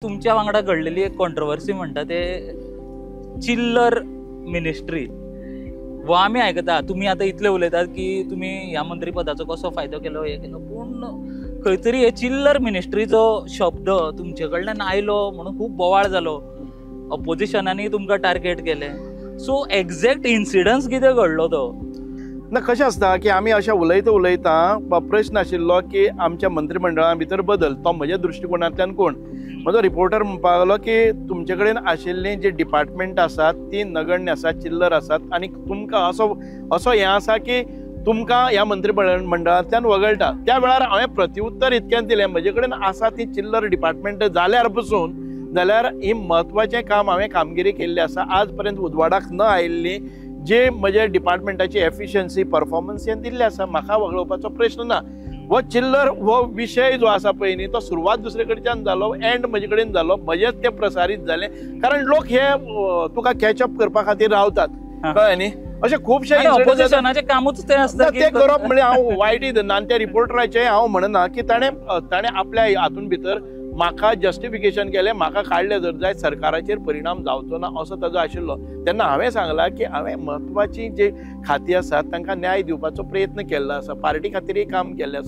तुमच्या वांगडा घडलेली एक कॉन्ट्रोवर्सी म्हणटा ते चिल्लर मिनिस्ट्री वो आम्ही आयकता तुम्ही आता इतले उलयतात की तुम्ही ह्या मंत्रीपदाचो कसो फायदो केलो हे केलो पूण खंय तरी हे चिल्लर मिनिस्ट्रीचो शब्द तुमचे कडल्यान आयलो म्हणून खूब बोवाळ जालो ऑपोजिशनांनी तुमकां टार्गेट केले सो एक्झॅक्ट इन्सिडन्स कितें घडलो तो ना कशें आसता की आमी अशें उलयता उलयता प्रश्न आशिल्लो की आमच्या मंत्रिमंडळा भितर बदल तो म्हज्या दृश्टिकोनांतल्यान कोण म्हजो रिपोर्टर म्हणपाक लागलो की तुमचे कडेन आशिल्लीं जी डिपार्टमेंट आसात ती नगण्य आसात चिल्लर आसात आनी तुमकां असो हें आसा की तुमकां ह्या मंत्रिमंडळांतल्यान वगळटा त्या वेळार हांवें प्रत्युत्तर इतक्यान दिलें म्हजे कडेन आसा ती चिल्लर डिपार्टमेंट जाल्यार पसून जाल्यार ही म्हत्वाचें काम हांवें कामगिरी केल्ली आसा आज पर्यंत उजवाडाक न आयिल्ली जे म्हज्या डिपार्टमेंटाची एफिशियन्सी परफॉर्मन्स हें दिल्लें आसा म्हाका वगळोवपाचो प्रश्न ना वो चिल्लर वो विशय जो आसा पळय न्ही तो सुरवात दुसरे कडच्यान जालो एंड म्हजे कडेन जालो म्हजेंच तें प्रसारीत जालें कारण लोक हे तुका कॅचअप करपा खातीर रावतात कळ्ळें न्ही अशें खुबशे ऑपोजिशनाचें कामूच तें आसता तें करप म्हणजे हांव वायटय धरना आनी त्या रिपोर्टराचें हांव म्हणना की ताणें आपल्या हातून भितर म्हाका जस्टिफिकेशन केलें म्हाका काडलें जर जायत सरकाराचेर परिणाम जावचो ना असो ताजो आशिल्लो तेन्ना हांवें सांगलां की हांवें म्हत्वाची जे खातीं आसात तांकां न्याय दिवपाचो प्रयत्न केल्लो आसा पार्टी खातीरय काम केल्लें आसा